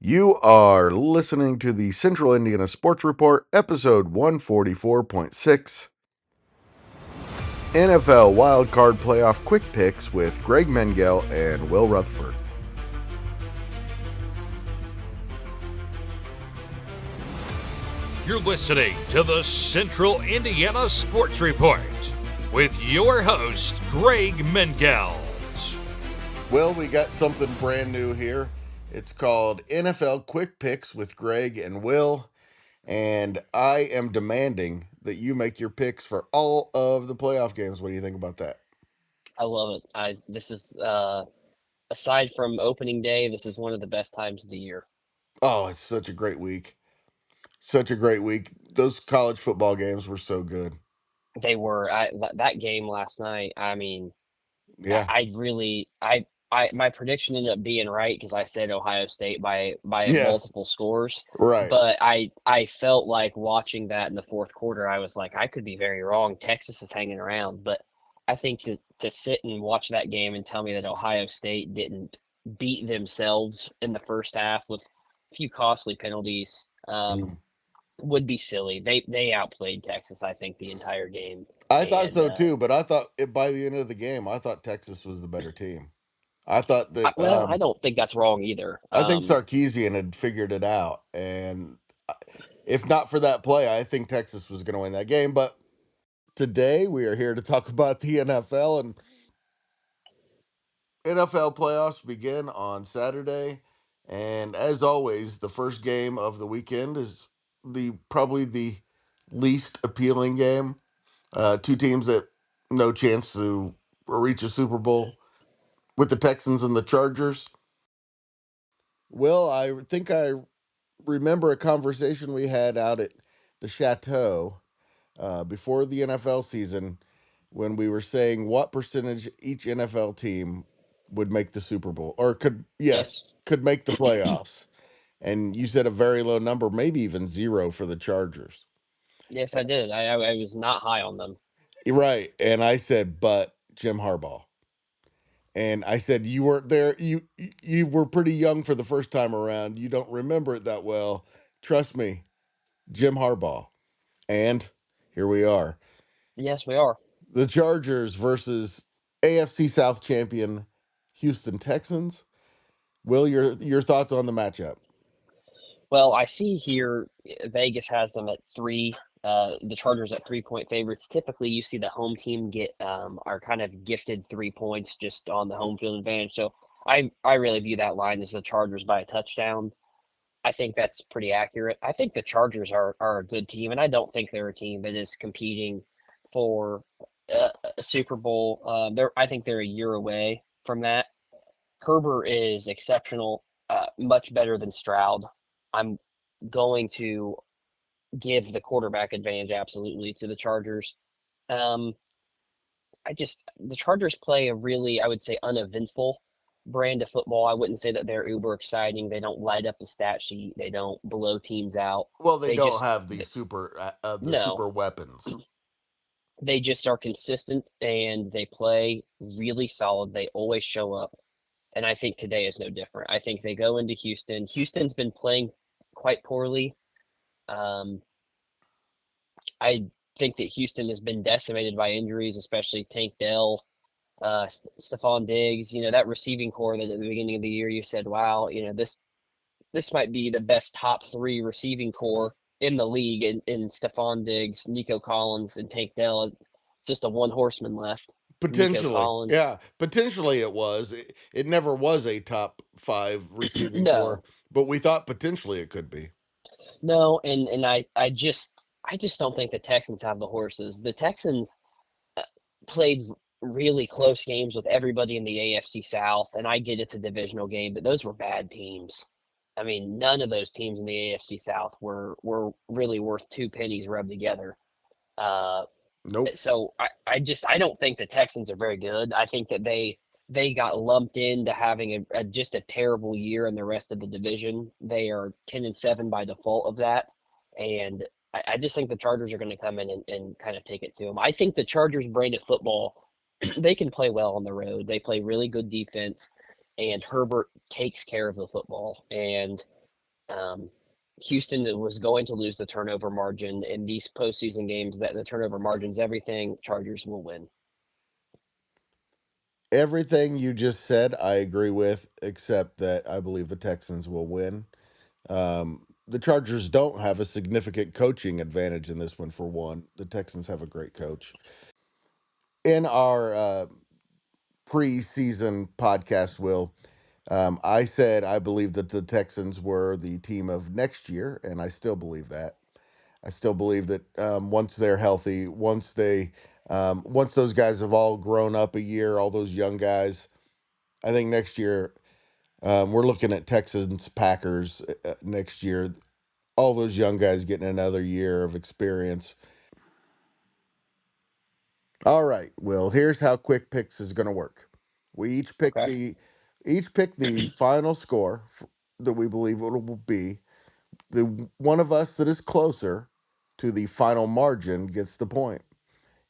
You are listening to the Central Indiana Sports Report, episode 144.6, NFL Wildcard Playoff Quick Picks with Greg Mengel and Will Retherford. You're listening to the Central Indiana Sports Report with your host, Greg Mengel. Well, we got something brand new here. It's called NFL Quick Picks with Greg and Will, and I am demanding that you make your picks for all of the playoff games. What do you think about that? I love it. This is aside from opening day, this is one of the best times of the year. Oh, it's such a great week. Such a great week. Those college football games were so good. They were that game last night. I mean, Yeah. I really my prediction ended up being right because I said Ohio State by Yes. multiple scores. Right. But I felt like watching that in the fourth quarter, I was like, I could be very wrong. Texas is hanging around, but I think to sit and watch that game and tell me that Ohio State didn't beat themselves in the first half with a few costly penalties Mhm. would be silly. They outplayed Texas, I think, the entire game. I thought And so too, but I thought by the end of the game, I thought Texas was the better team. I thought that well, I don't think that's wrong either. I think Sarkeesian had figured it out, and if not for that play, I think Texas was going to win that game. But today we are here to talk about the NFL, and NFL playoffs begin on Saturday. And as always, the first game of the weekend is the probably the least appealing game. Two teams that no chance to reach a Super Bowl with the Texans and the Chargers. Well, I think I remember a conversation we had out at the Chateau before the NFL season when we were saying what percentage each NFL team would make the Super Bowl or yes, could make the playoffs. And you said a very low number, maybe even zero for the Chargers. yes, I did. I was not high on them. Right. And I said, but Jim Harbaugh. And I said, you weren't there. You were pretty young for the first time around. You don't remember it that well. Trust me, Jim Harbaugh. And here we are. Yes, we are. The Chargers versus AFC South champion Houston Texans. Will, your thoughts on the matchup? Well, I see here Vegas has them at three. The Chargers at 3-point favorites. Typically, you see the home team get are kind of gifted 3 points just on the home field advantage. So I really view that line as the Chargers by a touchdown. I think that's pretty accurate. I think the Chargers are a good team, and I don't think they're a team that is competing for a Super Bowl. I think they're a year away from that. Herbert is exceptional, much better than Stroud. I'm going to give the quarterback advantage absolutely to the Chargers. Um, the Chargers play a really, I would say, uneventful brand of football. I wouldn't say that they're uber exciting. They don't light up the stat sheet. They don't blow teams out. Well, they They don't just have the no, super weapons. they just are consistent and they play really solid. They always show up. And I think today is no different. I think they go into Houston. Houston's been playing quite poorly. Um, I think that Houston has been decimated by injuries, especially Tank Dell, Stephon Diggs. You know, that receiving core that at the beginning of the year you said, wow, this might be the best top three receiving core in the league in Stephon Diggs, Nico Collins, and Tank Dell. It's just a one horseman left. Nico Potentially, Collins. yeah, potentially it was. It never was a top five receiving core, No, but we thought potentially it could be. no, and I just don't think the Texans have the horses. The Texans played really close games with everybody in the AFC South, and I get it's a divisional game, but those were bad teams. I mean, none of those teams in the AFC South were really worth two pennies rubbed together. Uh, Nope. so I don't think the Texans are very good. I think that they got lumped into having just a terrible year in the rest of the division. They are 10-7 by default of that, and I just think the Chargers are going to come in and kind of take it to them. I think the Chargers brand of football, they can play well on the road. They play really good defense, and Herbert takes care of the football. And Houston was going to lose the turnover margin in these postseason games. That the turnover margin's everything. Chargers will win. Everything you just said, I agree with, except that I believe the Texans will win. The Chargers don't have a significant coaching advantage in this one, for one. The Texans have a great coach. In our preseason podcast, Will, I said I believe that the Texans were the team of next year, and I still believe that. I still believe that once they're healthy, once those guys have all grown up a year, all those young guys, I think next year we're looking at Texans Packers next year. All those young guys getting another year of experience. All right, Will. Here's how Quick Picks is going to work. We Okay. each pick the final score that we believe it will be. The one of us that is closer to the final margin gets the point.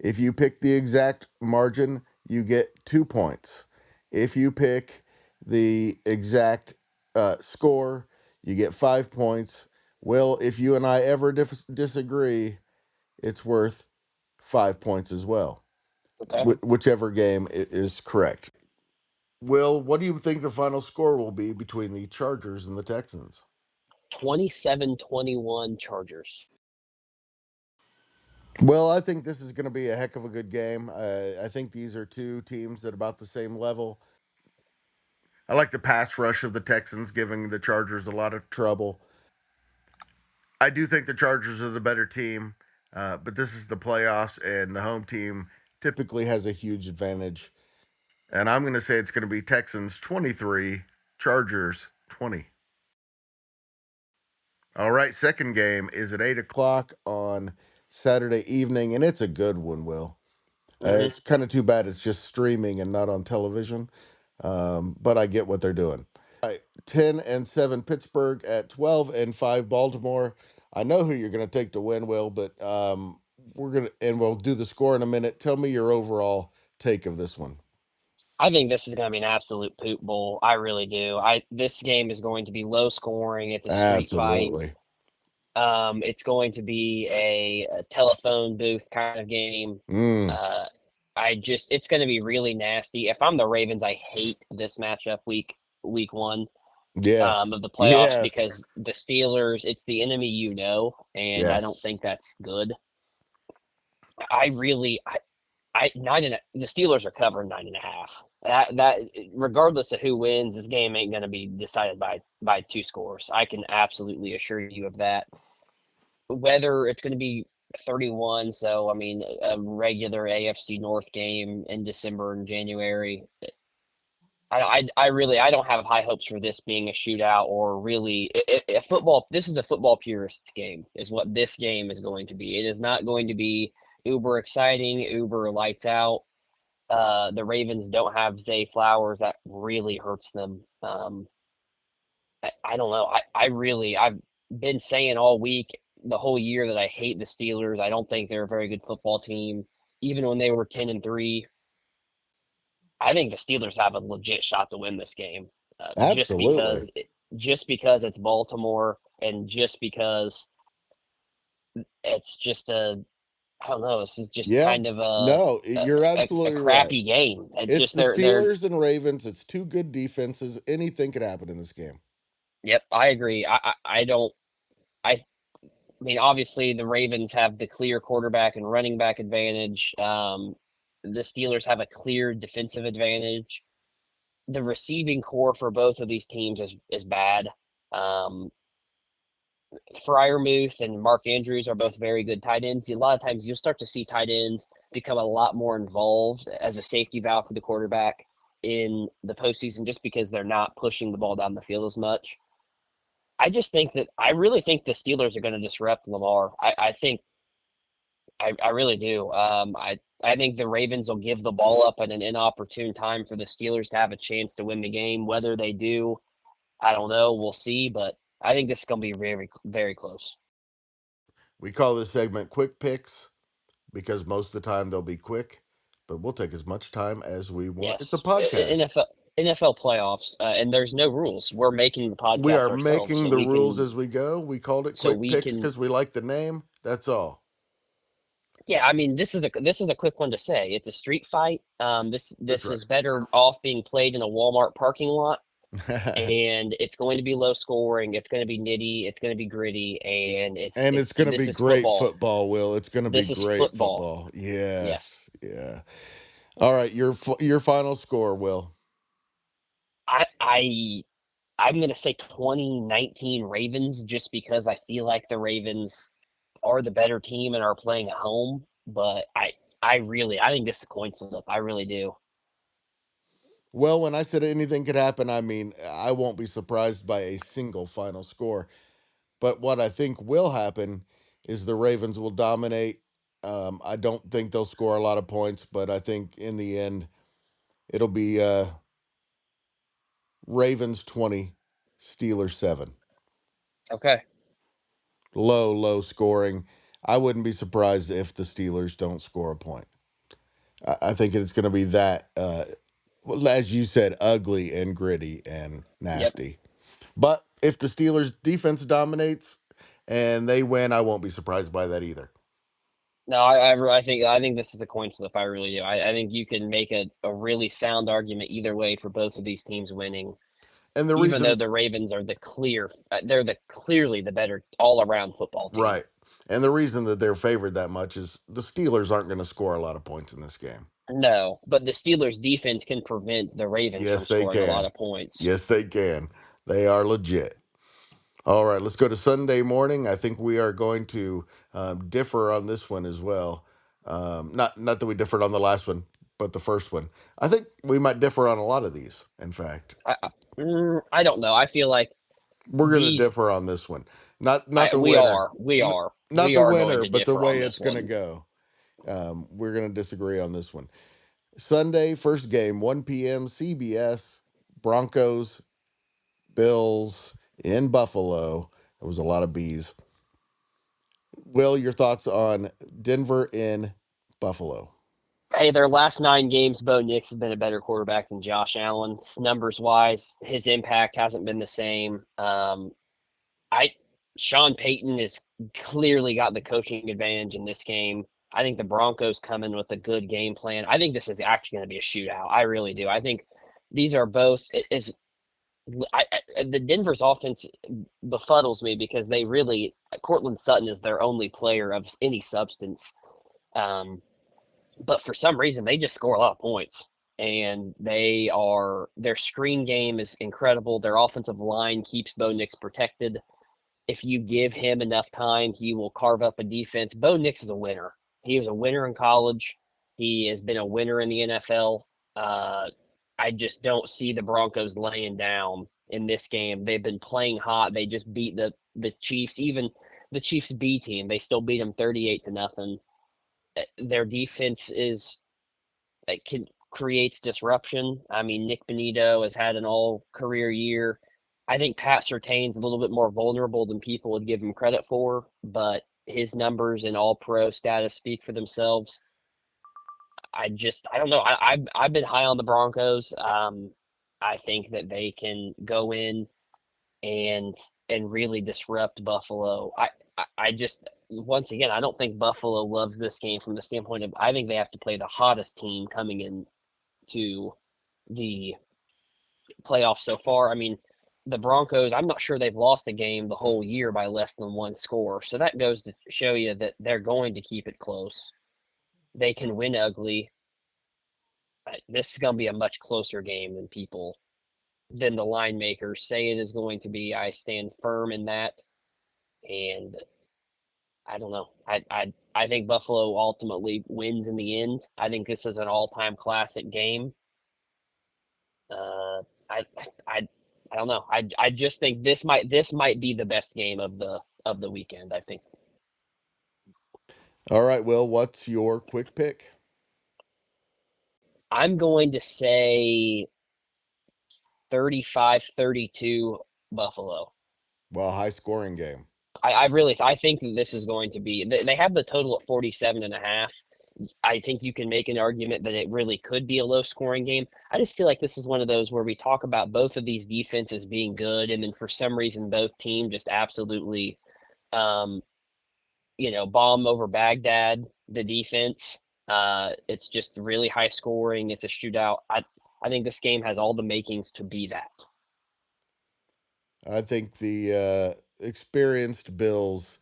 If you pick the exact margin, you get 2 points. If you pick the exact score, you get 5 points. Well, if you and I ever disagree, it's worth 5 points as well, Okay. whichever game is correct. Will, what do you think the final score will be between the Chargers and the Texans? 27-21 Chargers. Well, I think this is going to be a heck of a good game. I think these are two teams at about the same level. I like the pass rush of the Texans, giving the Chargers a lot of trouble. I do think the Chargers are the better team, but this is the playoffs, and the home team typically has a huge advantage. And I'm going to say it's going to be Texans 23, Chargers 20. All right, second game is at 8 o'clock on Saturday evening, and it's a good one, Will. Hmm. It's kind of too bad it's just streaming and not on television, but I get what they're doing. All right, 10-7 Pittsburgh at 12-5 Baltimore. I know who you're going to take to win, Will, but we'll do the score in a minute. Tell me your overall take of this one. I think this is going to be an absolute poop bowl. I really do. This game is going to be low scoring. It's a street fight. Absolutely. It's going to be a telephone booth kind of game. Mm, Uh, it's going to be really nasty. If I'm the Ravens, I hate this matchup week one yes. of the playoffs Yes. because the Steelers, it's the enemy and I don't Yes. think that's good. I really, I the Steelers are covering 9.5. That regardless of who wins, this game ain't going to be decided by two scores. I can absolutely assure you of that. Whether it's going to be 31, so I mean a regular AFC North game in December and January. I really I don't have high hopes for this being a shootout or really a football. This is a football purists game, is what this game is going to be. It is not going to be uber exciting, uber lights out. The Ravens don't have Zay Flowers. That really hurts them. I don't know. I've been saying all week, the whole year, that I hate the Steelers. I don't think they're a very good football team. Even when they were 10-3, I think the Steelers have a legit shot to win this game. Absolutely. Just because it's Baltimore, and just because it's just a I don't know. This is just Yeah. kind of No, you're a absolutely right. crappy game. It's It's just the they're Steelers and Ravens. It's two good defenses. Anything could happen in this game. Yep, I agree. I don't I mean, obviously, the Ravens have the clear quarterback and running back advantage. The Steelers have a clear defensive advantage. The receiving core for both of these teams is bad. Um, Fryermuth and Mark Andrews are both very good tight ends. A lot of times, you'll start to see tight ends become a lot more involved as a safety valve for the quarterback in the postseason, just because they're not pushing the ball down the field as much. I really think the Steelers are going to disrupt Lamar. I really do. I think the Ravens will give the ball up at an inopportune time for the Steelers to have a chance to win the game. Whether they do, I don't know. We'll see. But I think this is going to be very, very close. We call this segment Quick Picks because most of the time they'll be quick, but we'll take as much time as we want. It's a Yes, podcast. NFL playoffs, and there's no rules. We're making the We podcast are ourselves, making the rules as we go. We called it so quick we picks can. because we like the name. That's all. Yeah, I mean, this is a quick one to say. It's a street fight. This That's this right. is better off being played in a Walmart parking lot, and it's going to be low scoring. It's going to be nitty. It's going to be gritty, and And it's going to this be is great football. football, Will. It's going to be This is great football. football. Yes, Yes. Yeah. All right, your final score, Will. I I I'm going to say 2019 Ravens just because I feel like the Ravens are the better team and are playing at home. But I think this is a coin flip. I really do. Well, when I said anything could happen, I mean, I won't be surprised by a single final score. But what I think will happen is the Ravens will dominate. I don't think they'll score a lot of points, but I think in the end, it'll be Ravens 20, Steelers 7. Okay. Low, low scoring. I wouldn't be surprised if the Steelers don't score a point. I think it's going to be that, well, as you said, ugly and gritty and Yep. nasty. But if the Steelers defense dominates and they win, I won't be surprised by that either. No, I think this is a coin flip. I really do. I think you can make a really sound argument either way for both of these teams winning, And the even though reason, the Ravens are they're the clearly the better all around football team. right. And the reason that they're favored that much is the Steelers aren't going to score a lot of points in this game. No, but the Steelers defense can prevent the Ravens from Yes, they scoring a lot can. of points. Yes, they can. They are legit. All right, let's go to Sunday morning. I think we are going to differ on this one as well. Not that we differed on the last one, but the first one. I think we might differ on a lot of these. In fact, I don't know. I feel like we're going to these differ on this one. Not the we winner, are we N- are not we the are going winner, to but the differ on way this it's going to one. go. We're going to disagree on this one. Sunday, first game, 1 p.m. CBS, Broncos, Bills in Buffalo. There was a lot of bees. Will, your thoughts on Denver in Buffalo? Hey, their last 9 games, Bo Nix has been a better quarterback than Josh Allen. Numbers wise, his impact hasn't been the same. I Sean Payton has clearly got the coaching advantage in this game. I think the Broncos come in with a good game plan. I think this is actually going to be a shootout. I really do. I think these are both is the Denver's offense befuddles me because they really Cortland Sutton is their only player of any substance. Um, but for some reason they just score a lot of points. And their screen game is incredible. Their offensive line keeps Bo Nix protected. If you give him enough time, he will carve up a defense. Bo Nix is a winner. He was a winner in college. He has been a winner in the NFL. Uh, I just don't see the Broncos laying down in this game. They've been playing hot. They just beat the Chiefs, even the Chiefs B team. They still beat them 38-0. Their defense is it can creates disruption. I mean, Nick Benito has had an all career year. I think Pat Surtain's a little bit more vulnerable than people would give him credit for, but his numbers and all pro status speak for themselves. I don't know. I've been high on the Broncos. I think that they can go in and really disrupt Buffalo. I just once again I don't think Buffalo loves this game from the standpoint of I think they have to play the hottest team coming in to the playoffs so far. I mean, the Broncos, I'm not sure they've lost a game the whole year by less than one score. So that goes to show you that they're going to keep it close. They can win ugly. This is going to be a much closer game than the line makers say it is going to be. I stand firm in that. And I don't know. I think Buffalo ultimately wins in the end. I think this is an all time classic game. Uh, I I I don't know. I just think this might be the best game of the weekend. I think All right, Will, what's your quick pick? I'm going to say 35-32 Buffalo. Well, high scoring game. I think that this is going to be they have the total at 47 and a half. I think you can make an argument that it really could be a low scoring game. I just feel like this is one of those where we talk about both of these defenses being good, and then for some reason both teams just absolutely, um, bomb over Baghdad the defense. It's just really high scoring. It's a shootout. I think this game has all the makings to be that. I think the experienced Bills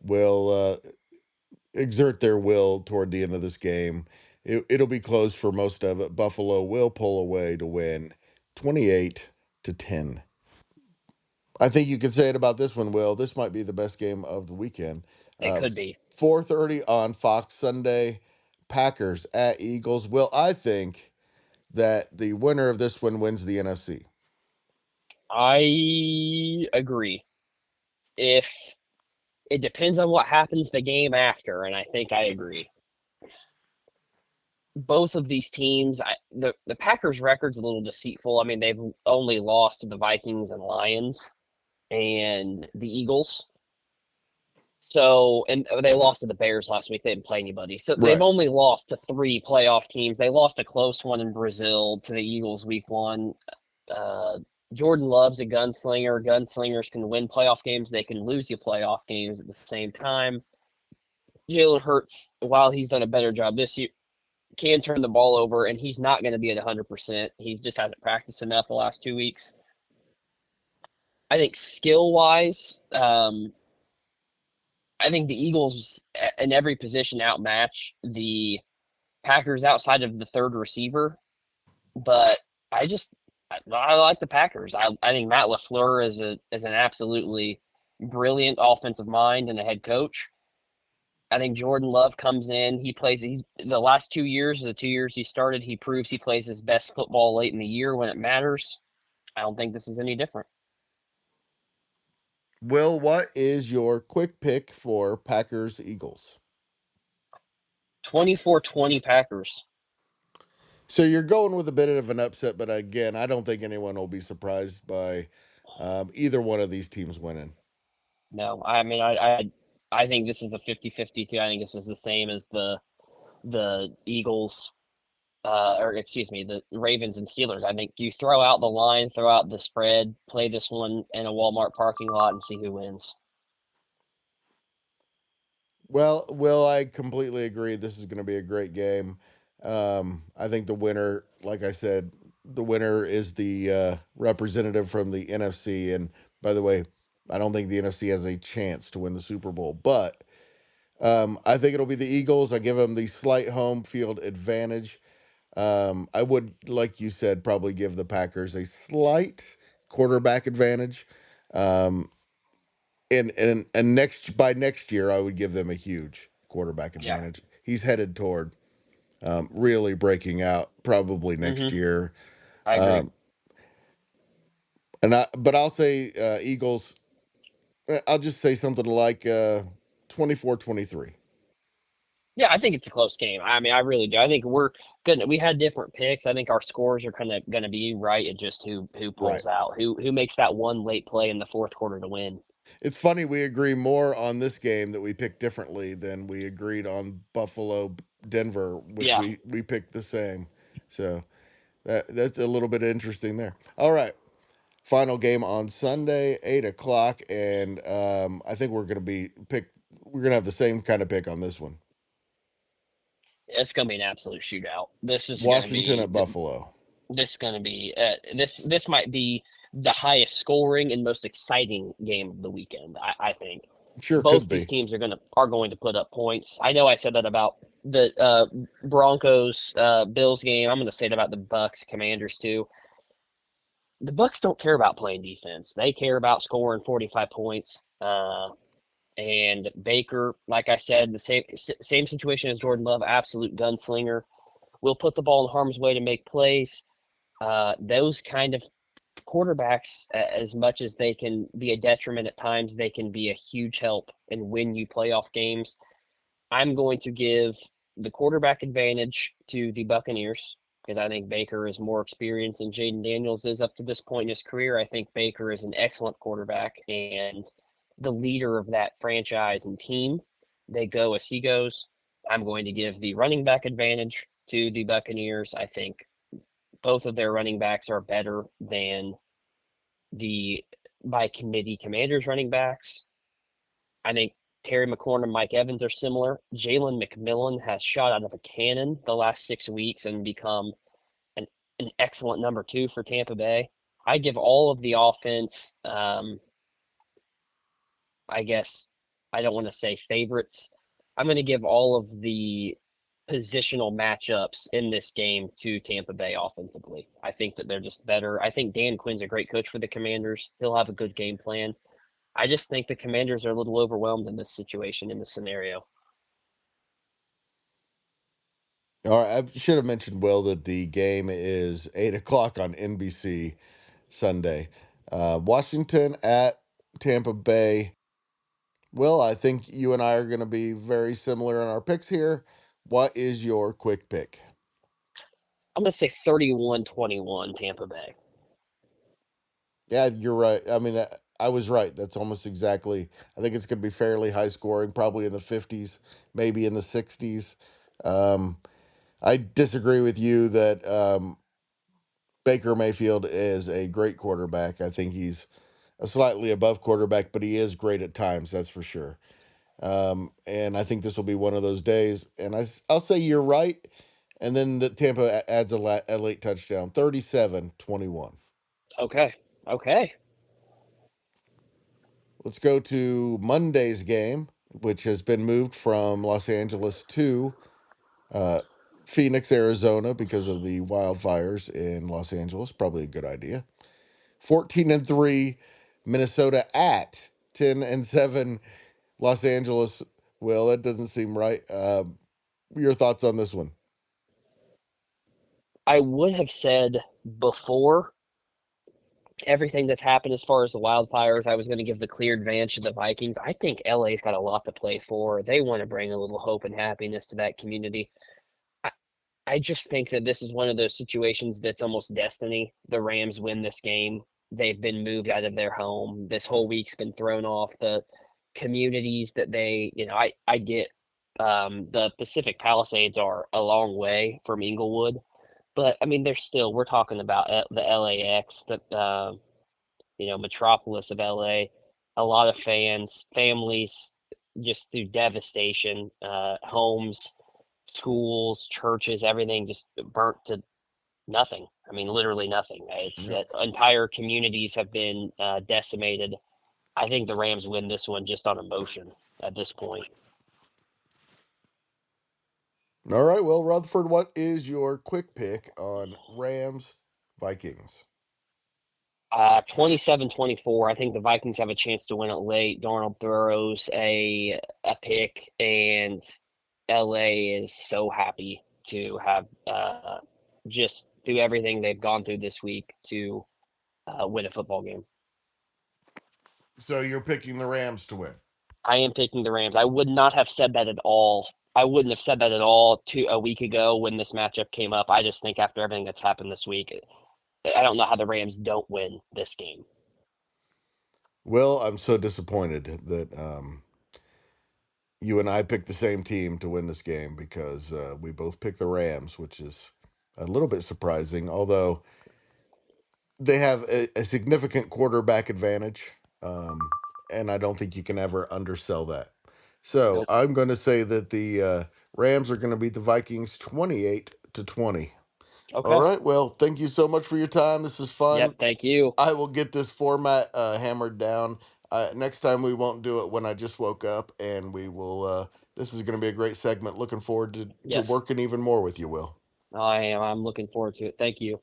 will exert their will toward the end of this game. It'll be close for most of it. Buffalo will pull away to win 28-10. I think you could say it about this one, Will. This might be the best game of the weekend. It could be. 4:30 on Fox Sunday, Packers at Eagles. Will, I think that the winner of this one wins the NFC. I agree. If It depends on what happens the game after, and I think I agree. Both of these teams, the Packers' record's a little deceitful. I mean, they've only lost to the Vikings and Lions and the Eagles. So, and they lost to the Bears last week. They didn't play anybody. So they've Right. only lost to three playoff teams. They lost a close one in Brazil to the Eagles week one. Uh, Jordan Love's a gunslinger. Gunslingers can win playoff games. They can lose you playoff games at the same time. Jalen Hurts, while he's done a better job this year, can turn the ball over, and he's not going to be at 100%. He just hasn't practiced enough the last 2 weeks. I think skill wise, I think the Eagles in every position outmatch the Packers outside of the third receiver. But I like the Packers. I think Matt LaFleur is an absolutely brilliant offensive mind and a head coach. I think Jordan Love comes in. He's the last 2 years, the 2 years he started, he proves he plays his best football late in the year when it matters. I don't think this is any different. Will, what is your quick pick for Packers Eagles? 24-20 Packers. So you're going with a bit of an upset, but again, I don't think anyone will be surprised by either one of these teams winning. No, I mean I think this is a 50-50 too. I think this is the same as the Eagles or excuse me, the Ravens and Steelers. I think you throw out the line, throw out the spread, play this one in a Walmart parking lot and see who wins. Well, Will, I completely agree. This is going to be a great game. I think the winner, like I said, the winner is the representative from the NFC. And by the way, I don't think the NFC has a chance to win the Super Bowl, but I think it'll be the Eagles. I give them the slight home field advantage. I would, like you said, probably give the Packers a slight quarterback advantage. Um, and next by next year, I would give them a huge quarterback Yeah. advantage. He's headed toward really breaking out probably next Mm-hmm. year. I agree. Um, but I'll say Eagles. I'll just say something like 24-23. Yeah, I think it's a close game. I mean, I really do. I think we're good. We had different picks. I think our scores are kind of going to be right at just who Right. pulls out, who makes that one late play in the fourth quarter to win. It's funny we agree more on this game that we picked differently than we agreed on Buffalo Denver, which Yeah, we picked the same. So that's a little bit interesting there. All right. Final game on Sunday, 8 o'clock, and I think we're gonna be pick. We're gonna have the same kind of pick on this one. it's going to be an absolute shootout. This is going to Washington be at Buffalo. this going to be this might be the highest scoring and most exciting game of the weekend. I think Sure could both these be. teams are going to put up points. I know I said that about the Broncos Bills game. I'm going to say that about the Bucks Commanders too. The Bucks don't care about playing defense. They care about scoring 45 points. And Baker, like I said, the same situation as Jordan Love, absolute gunslinger. Will put the ball in harm's way to make plays. Those kind of quarterbacks, as much as they can be a detriment at times, they can be a huge help and win you playoff games. I'm going to give the quarterback advantage to the Buccaneers because I think Baker is more experienced than Jaden Daniels is up to this point in his career. I think Baker is an excellent quarterback and the leader of that franchise and team. They go as he goes. I'm going to give the running back advantage to the Buccaneers. I think both of their running backs are better than the by committee Commanders running backs. I think Terry McLaurin and Mike Evans are similar. Jalen McMillan has shot out of a cannon the last 6 weeks and become an, an excellent number two for Tampa Bay. I give all of the offense, I guess, I don't want to say favorites. I'm going to give all of the positional matchups in this game to Tampa Bay offensively. I think that they're just better. I think Dan Quinn's a great coach for the Commanders. He'll have a good game plan. I just think the Commanders are a little overwhelmed in this situation, in this scenario. All right, I should have mentioned, Will, that the game is 8 o'clock on NBC Sunday. Washington at Tampa Bay. Will, I think you and I are going to be very similar in our picks here. What is your quick pick? I'm going to say 31-21 Tampa Bay. Yeah, you're right. I mean, I was right. That's almost exactly. I think it's going to be fairly high scoring, probably in the 50s, maybe in the 60s. Um, I disagree with you that Baker Mayfield is a great quarterback. I think he's a slightly above quarterback, but he is great at times, that's for sure. And I think this will be one of those days. And I'll say you're right. And then the Tampa adds a late touchdown, 37-21. Okay. Okay. Let's go to Monday's game, which has been moved from Los Angeles to uh, Phoenix, Arizona, because of the wildfires in Los Angeles. Probably a good idea. 14-3, Minnesota at 10-7, Los Angeles. Well, that doesn't seem right. Your thoughts on this one? I would have said before everything that's happened as far as the wildfires, I was going to give the clear advantage to the Vikings. I think LA's got a lot to play for. They want to bring a little hope and happiness to that community. I, I just think that this is one of those situations that's almost destiny. The Rams win this game. They've been moved out of their home. This whole week's been thrown off. The communities that I get the Pacific Palisades are a long way from Inglewood, but I mean, we're talking about the LAX, metropolis of LA. A lot of fans, families, just through devastation, homes, schools, churches, everything just burnt to nothing. I mean, literally nothing. It's Yeah. entire communities have been decimated. I think the Rams win this one just on emotion at this point. All right. Well, Rutherford, what is your quick pick on Rams Vikings? 27-24. I think the Vikings have a chance to win it late. Darnold throws a pick, and LA is so happy to have just through everything they've gone through this week to win a football game. So you're picking the Rams to win. I am picking the Rams. I would not have said that at all. I wouldn't have said that at all a week ago when this matchup came up. I just think after everything that's happened this week, I don't know how the Rams don't win this game. Well, I'm so disappointed that you and I picked the same team to win this game because we both picked the Rams, which is a little bit surprising, although they have a significant quarterback advantage. And I don't think you can ever undersell that. So Nope. I'm going to say that the Rams are going to beat the Vikings 28-20. All Okay. right. Well, thank you so much for your time. This is fun. Yep. Thank you. I will get this format hammered down. Next time we won't do it when I just woke up, and we will. This is going to be a great segment. Looking forward to Yes. working even more with you, Will. I'm looking forward to it. Thank you.